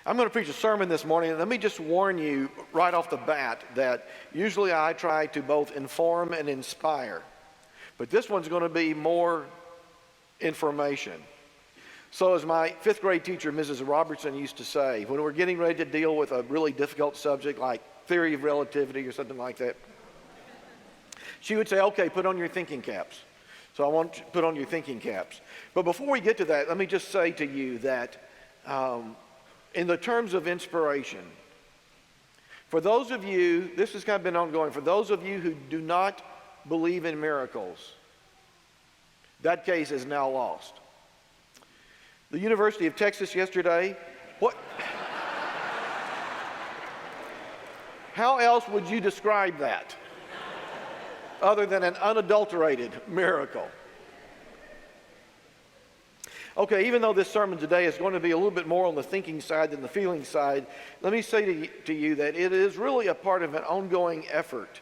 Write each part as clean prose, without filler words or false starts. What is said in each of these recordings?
I'm going to preach a sermon this morning, and let me just warn you right off the bat that usually I try to both inform and inspire, but this one's going to be more information. So as my fifth grade teacher, Mrs. Robertson, used to say, when we're getting ready to deal with a really difficult subject like theory of relativity or something like that, she would say, okay, put on your thinking caps. So I want you to put on your thinking caps. But before we get to that, let me just say to you that in the terms of inspiration, for those of you, this has kind of been ongoing, for those of you who do not believe in miracles, that case is now lost. The University of Texas yesterday, how else would you describe that other than an unadulterated miracle? Okay, even though this sermon today is going to be a little bit more on the thinking side than the feeling side, let me say to you that it is really a part of an ongoing effort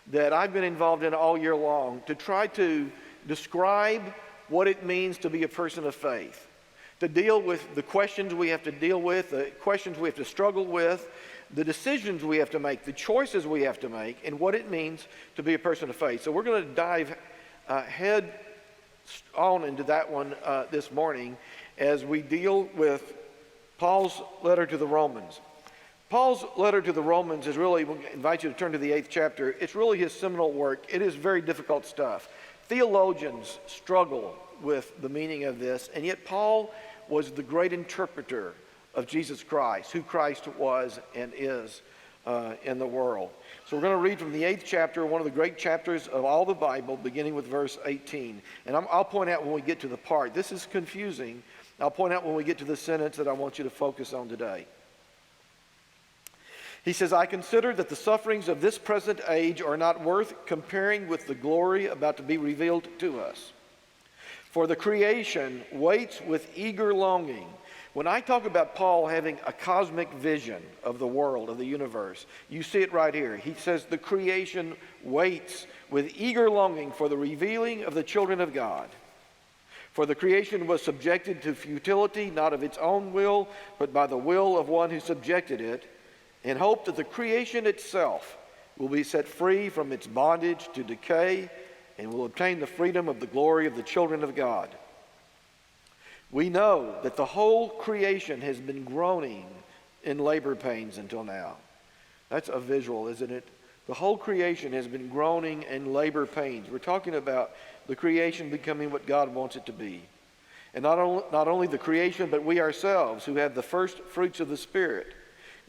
that I've been involved in all year long to try to describe what it means to be a person of faith, to deal with the questions we have to deal with, the questions we have to struggle with, the decisions we have to make, the choices we have to make, and what it means to be a person of faith. So we're going to dive head on into that one this morning as we deal with Paul's letter to the Romans. Paul's letter to the Romans is really, we'll invite you to turn to the 8th chapter. It's really his seminal work. It is very difficult stuff. Theologians struggle with the meaning of this, and yet Paul was the great interpreter of Jesus Christ, who Christ was and is in the world. So we're going to read from the 8th chapter, one of the great chapters of all the Bible, beginning with verse 18. And I'll point out when we get to the part. This is confusing. I'll point out when we get to the sentence that I want you to focus on today. He says, I consider that the sufferings of this present age are not worth comparing with the glory about to be revealed to us. For the creation waits with eager longing. When I talk about Paul having a cosmic vision of the world, of the universe, you see it right here. He says the creation waits with eager longing for the revealing of the children of God. For the creation was subjected to futility, not of its own will, but by the will of one who subjected it, in hope that the creation itself will be set free from its bondage to decay and will obtain the freedom of the glory of the children of God. We know that the whole creation has been groaning in labor pains until now. That's a visual, isn't it? The whole creation has been groaning in labor pains. We're talking about the creation becoming what God wants it to be. And not only the creation, but we ourselves who have the first fruits of the Spirit.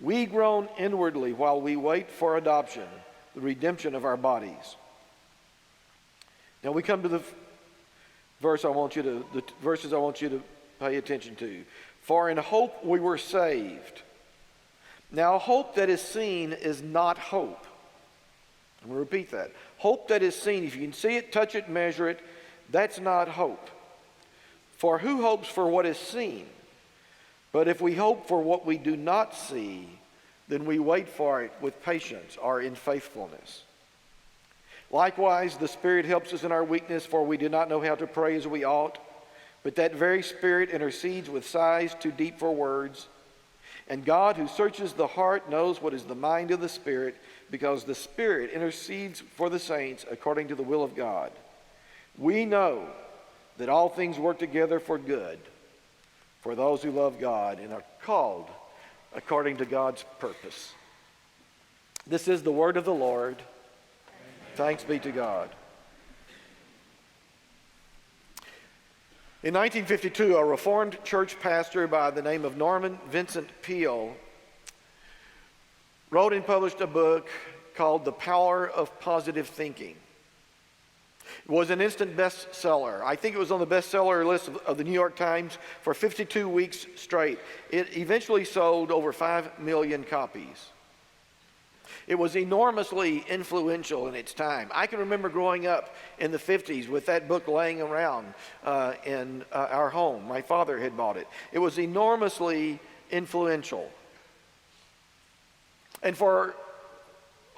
We groan inwardly while we wait for adoption, the redemption of our bodies. Now we come to the verses I want you to pay attention to. For in hope we were saved. Now hope that is seen is not hope. I'm going to repeat that. Hope that is seen, if you can see it, touch it, measure it, that's not hope. For who hopes for what is seen? But if we hope for what we do not see, then we wait for it with patience or in faithfulness. Likewise, the Spirit helps us in our weakness, for we do not know how to pray as we ought. But that very Spirit intercedes with sighs too deep for words. And God, who searches the heart, knows what is the mind of the Spirit, because the Spirit intercedes for the saints according to the will of God. We know that all things work together for good for those who love God and are called according to God's purpose. This is the word of the Lord. Thanks be to God. In 1952, a Reformed church pastor by the name of Norman Vincent Peale wrote and published a book called The Power of Positive Thinking. It was an instant bestseller. I think it was on the bestseller list of the New York Times for 52 weeks straight. It eventually sold over 5 million copies. It was enormously influential in its time. I can remember growing up in the 50s with that book laying around in our home. My father had bought it. It was enormously influential. And for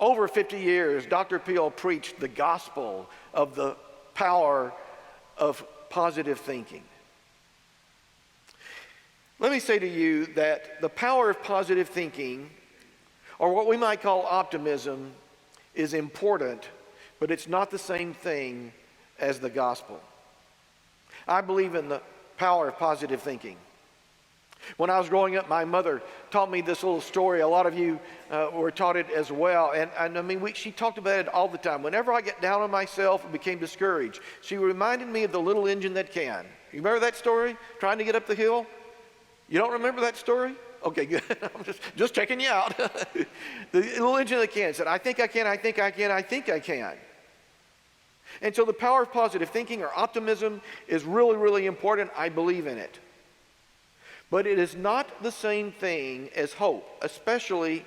over 50 years, Dr. Peale preached the gospel of the power of positive thinking. Let me say to you that the power of positive thinking, or what we might call optimism, is important, but it's not the same thing as the gospel. I believe in the power of positive thinking. When I was growing up, my mother taught me this little story. A lot of you were taught it as well. And I mean, she talked about it all the time. Whenever I get down on myself and became discouraged, she reminded me of the little engine that can. You remember that story? Trying to get up the hill? You don't remember that story? Okay, good. I'm just checking you out. The little engine that can said, I think I can, I think I can, I think I can. And so the power of positive thinking or optimism is really, really important. I believe in it. But it is not the same thing as hope, especially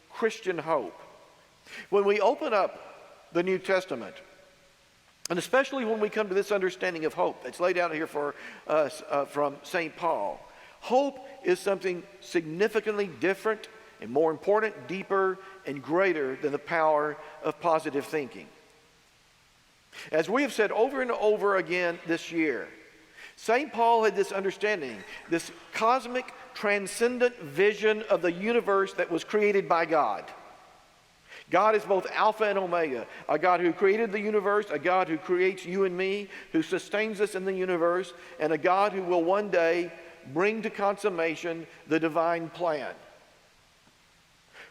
Christian hope. When we open up the New Testament, and especially when we come to this understanding of hope that's laid out here for us from St. Paul, hope is something significantly different and more important, deeper, and greater than the power of positive thinking. As we have said over and over again this year, St. Paul had this understanding, this cosmic, transcendent vision of the universe that was created by God. God is both Alpha and Omega, a God who created the universe, a God who creates you and me, who sustains us in the universe, and a God who will one day bring to consummation the divine plan.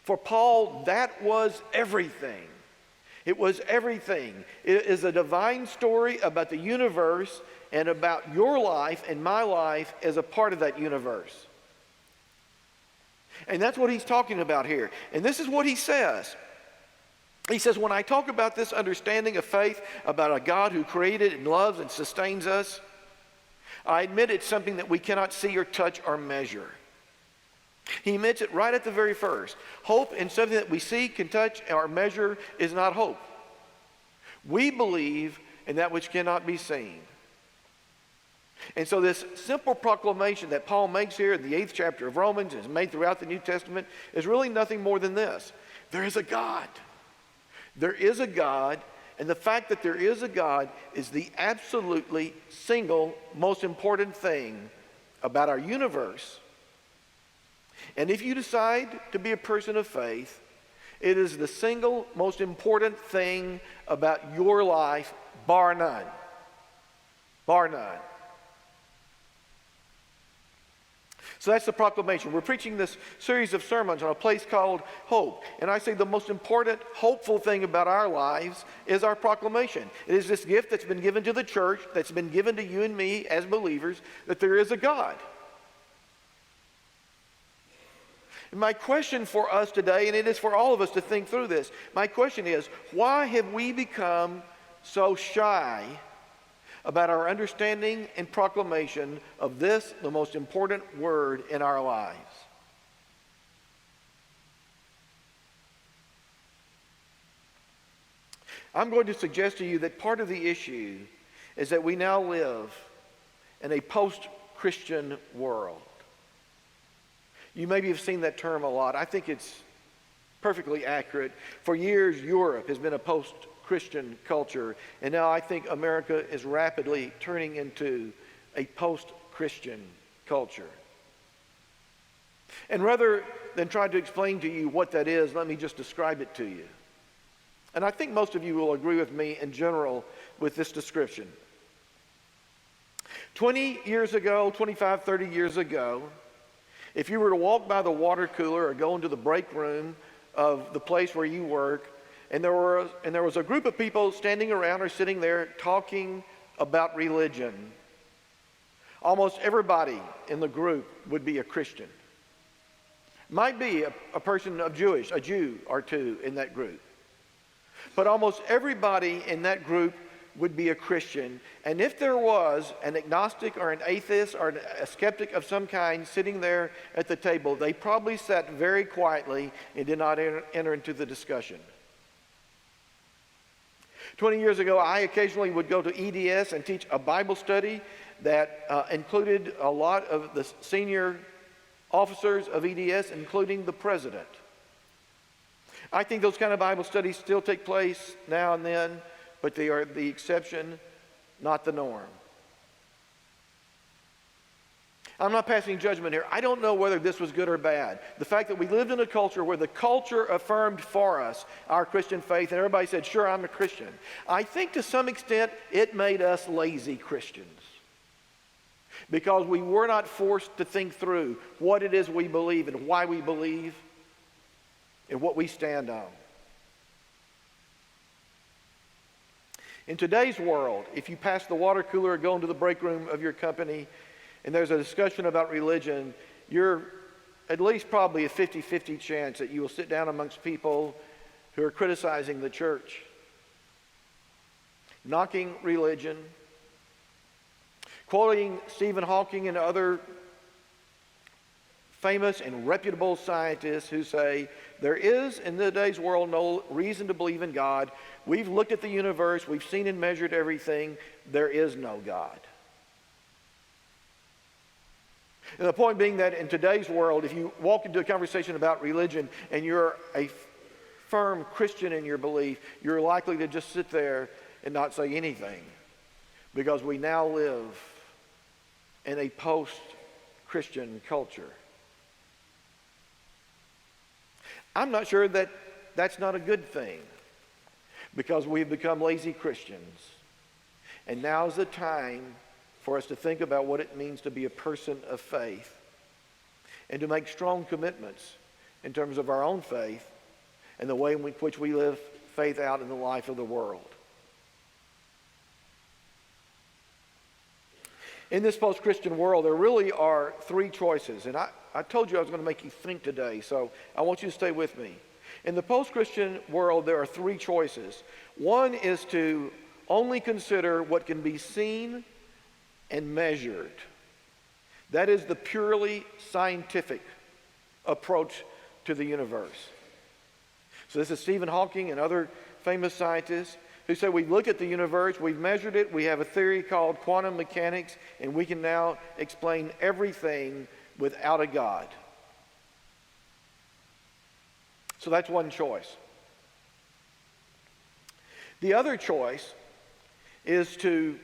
For Paul, that was everything. It was everything. It is a divine story about the universe and about your life and my life as a part of that universe. And that's what he's talking about here. And this is what he says. He says, when I talk about this understanding of faith, about a God who created and loves and sustains us, I admit it's something that we cannot see or touch or measure. He admits it right at the very first. Hope in something that we see, can touch, or measure is not hope. We believe in that which cannot be seen. And so this simple proclamation that Paul makes here in the 8th chapter of Romans, and is made throughout the New Testament, is really nothing more than this. There is a God. There is a God, and the fact that there is a God is the absolutely single most important thing about our universe. And if you decide to be a person of faith, it is the single most important thing about your life, bar none. Bar none. So that's the proclamation. We're preaching this series of sermons on a place called Hope. And I say the most important, hopeful thing about our lives is our proclamation. It is this gift that's been given to the church, that's been given to you and me as believers, that there is a God. And my question for us today, and it is for all of us to think through this, my question is, why have we become so shy about our understanding and proclamation of this, the most important word in our lives? I'm going to suggest to you that part of the issue is that we now live in a post-Christian world. You maybe have seen that term a lot. I think it's perfectly accurate. For years, Europe has been a post-Christian culture, and now I think America is rapidly turning into a post-Christian culture. And rather than try to explain to you what that is, let me just describe it to you. And I think most of you will agree with me in general with this description. 20 years ago, 25, 30 years ago, if you were to walk by the water cooler or go into the break room of the place where you work, and there was a group of people standing around or sitting there talking about religion, almost everybody in the group would be a Christian. Might be a person of a Jew or two in that group. But almost everybody in that group would be a Christian. And if there was an agnostic or an atheist or a skeptic of some kind sitting there at the table, they probably sat very quietly and did not enter into the discussion. 20 years ago, I occasionally would go to EDS and teach a Bible study that included a lot of the senior officers of EDS, including the president. I think those kind of Bible studies still take place now and then, but they are the exception, not the norm. I'm not passing judgment here. I don't know whether this was good or bad. The fact that we lived in a culture where the culture affirmed for us our Christian faith, and everybody said, sure, I'm a Christian. I think to some extent it made us lazy Christians, because we were not forced to think through what it is we believe and why we believe and what we stand on. In today's world, if you pass the water cooler or go into the break room of your company and there's a discussion about religion, you're at least probably a 50-50 chance that you will sit down amongst people who are criticizing the church, knocking religion, quoting Stephen Hawking and other famous and reputable scientists who say, there is in today's world no reason to believe in God. We've looked at the universe, we've seen and measured everything. There is no God. And the point being that in today's world, if you walk into a conversation about religion and you're a firm Christian in your belief, you're likely to just sit there and not say anything, because we now live in a post-Christian culture. I'm not sure that that's not a good thing, because we've become lazy Christians. And now's the time for us to think about what it means to be a person of faith and to make strong commitments in terms of our own faith and the way in which we live faith out in the life of the world. In this post-Christian world, there really are three choices. And I told you I was going to make you think today, so I want you to stay with me. In the post-Christian world, there are three choices. One is to only consider what can be seen and measured. That is the purely scientific approach to the universe. So this is Stephen Hawking and other famous scientists who say we've looked at the universe, we've measured it, we have a theory called quantum mechanics, and we can now explain everything without a God. So that's one choice. The other choice is to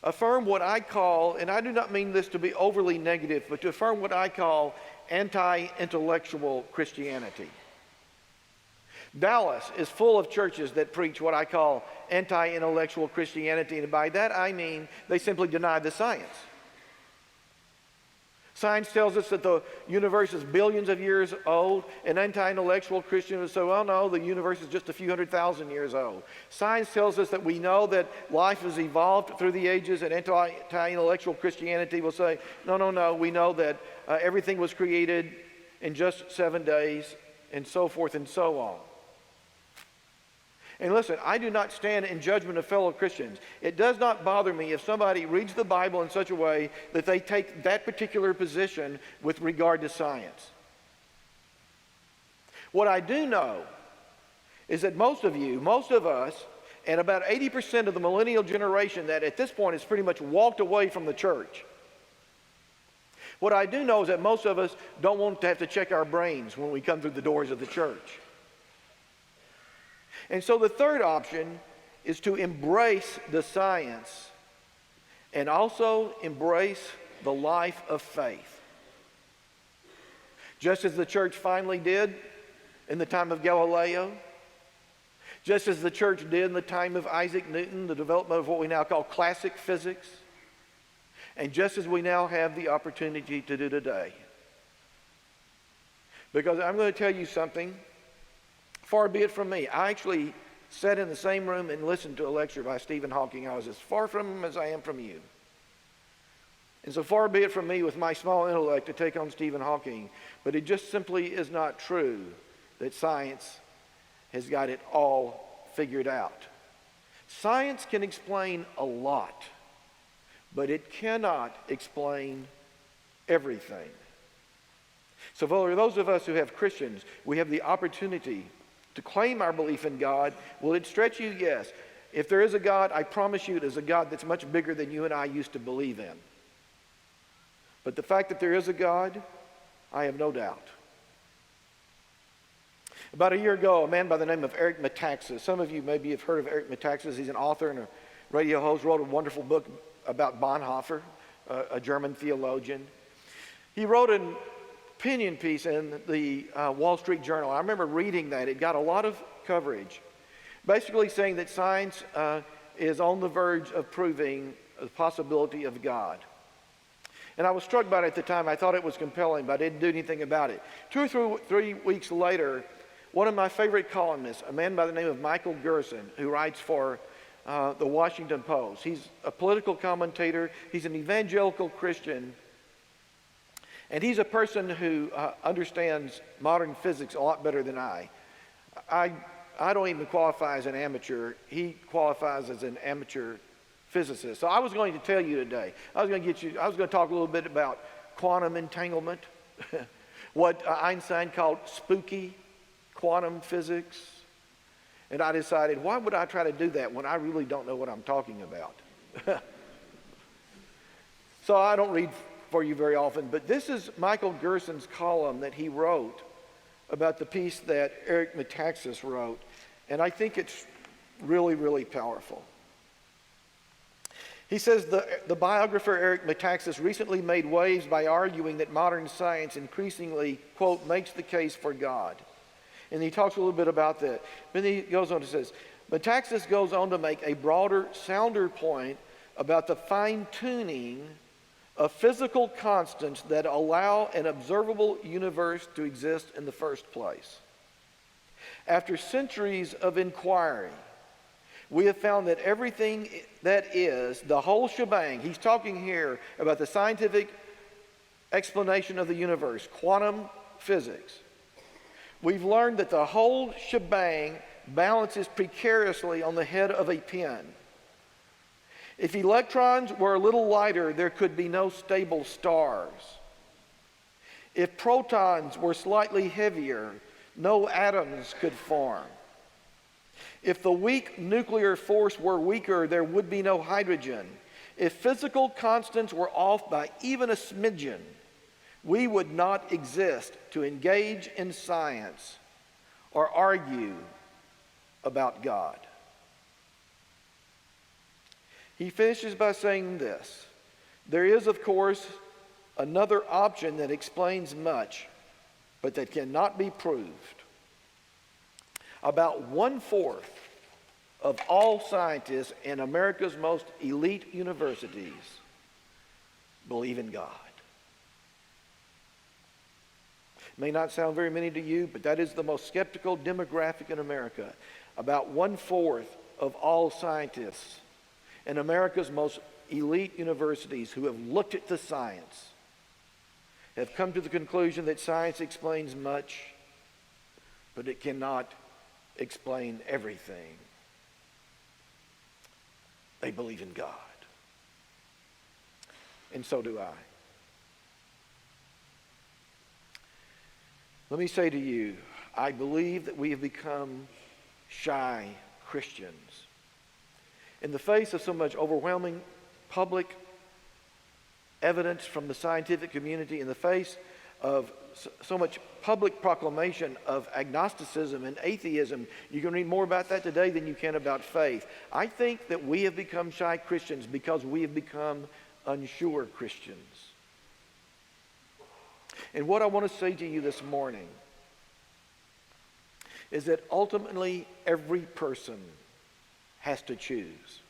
affirm what I call, and I do not mean this to be overly negative, but to affirm what I call anti-intellectual Christianity. Dallas is full of churches that preach what I call anti-intellectual Christianity, and by that I mean they simply deny the science. Science tells us that the universe is billions of years old. An anti-intellectual Christian would say, well, no, the universe is just a few 100,000 years old. Science tells us that we know that life has evolved through the ages, and anti-intellectual Christianity will say, no, we know that everything was created in just 7 days, and so forth and so on. And listen, I do not stand in judgment of fellow Christians. It does not bother me if somebody reads the Bible in such a way that they take that particular position with regard to science. What I do know is that most of you, most of us, and about 80% of the millennial generation that at this point has pretty much walked away from the church. What I do know is that most of us don't want to have to check our brains when we come through the doors of the church. And so the third option is to embrace the science and also embrace the life of faith. Just as the church finally did in the time of Galileo, just as the church did in the time of Isaac Newton, the development of what we now call classic physics, and just as we now have the opportunity to do today. Because I'm going to tell you something. Far be it from me. I actually sat in the same room and listened to a lecture by Stephen Hawking. I was as far from him as I am from you. And so far be it from me with my small intellect to take on Stephen Hawking. But it just simply is not true that science has got it all figured out. Science can explain a lot, but it cannot explain everything. So for those of us who have Christians, we have the opportunity to claim our belief in God. Will it stretch you? Yes. If there is a God, I promise you it is a God that's much bigger than you and I used to believe in. But the fact that there is a God, I have no doubt. About a year ago, a man by the name of Eric Metaxas, some of you maybe have heard of Eric Metaxas. He's an author and a radio host, wrote a wonderful book about Bonhoeffer, a German theologian. He wrote an opinion piece in the Wall Street Journal. I remember reading that. It got a lot of coverage, basically saying that science is on the verge of proving the possibility of God. And I was struck by it at the time. I thought it was compelling, but I didn't do anything about it. 2 or 3 weeks later, one of my favorite columnists, a man by the name of Michael Gerson, who writes for the Washington Post. He's a political commentator. He's an evangelical Christian. And he's a person who understands modern physics a lot better than I. I don't even qualify as an amateur. He qualifies as an amateur physicist. So I was going to tell you today, I was going to talk a little bit about quantum entanglement, what Einstein called spooky quantum physics. And I decided, why would I try to do that when I really don't know what I'm talking about? So I don't read for you very often, but this is Michael Gerson's column that he wrote about the piece that Eric Metaxas wrote, and I think it's really, really powerful. He says the biographer Eric Metaxas recently made waves by arguing that modern science increasingly, quote, makes the case for God. And he talks a little bit about that. But then he goes on to say, Metaxas goes on to make a broader, sounder point about the fine-tuning of physical constants that allow an observable universe to exist in the first place. After centuries of inquiry, we have found that everything that is, the whole shebang, he's talking here about the scientific explanation of the universe, quantum physics. We've learned that the whole shebang balances precariously on the head of a pin. If electrons were a little lighter, there could be no stable stars. If protons were slightly heavier, no atoms could form. If the weak nuclear force were weaker, there would be no hydrogen. If physical constants were off by even a smidgen, we would not exist to engage in science or argue about God. He finishes by saying this: there is, of course, another option that explains much, but that cannot be proved. About 1/4 of all scientists in America's most elite universities believe in God. May not sound very many to you, but that is the most skeptical demographic in America. About 1/4 of all scientists in America's most elite universities who have looked at the science have come to the conclusion that science explains much, but it cannot explain everything. They believe in God. And so do I. Let me say to you, I believe that we have become shy Christians. In the face of so much overwhelming public evidence from the scientific community, in the face of so much public proclamation of agnosticism and atheism, you can read more about that today than you can about faith. I think that we have become shy Christians because we have become unsure Christians. And what I want to say to you this morning is that ultimately every person has to choose.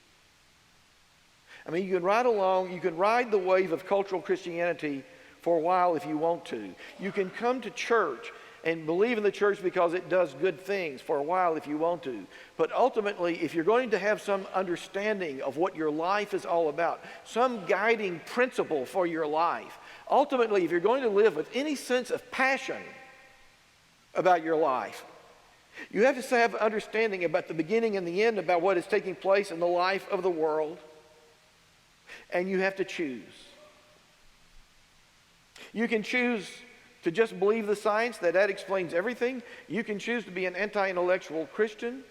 I mean, you can ride the wave of cultural Christianity for a while if you want to. You can come to church and believe in the church because it does good things for a while if you want to. But ultimately, if you're going to have some understanding of what your life is all about, some guiding principle for your life, ultimately, if you're going to live with any sense of passion about your life, you have to have understanding about the beginning and the end, about what is taking place in the life of the world, and you have to choose. You can choose to just believe the science, that explains everything. You can choose to be an anti-intellectual Christian,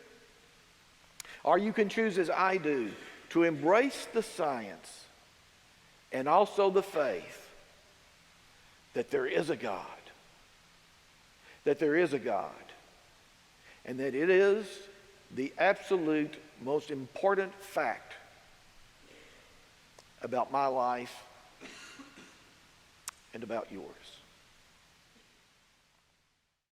or you can choose, as I do, to embrace the science and also the faith that there is a God, and that it is the absolute most important fact about my life and about yours.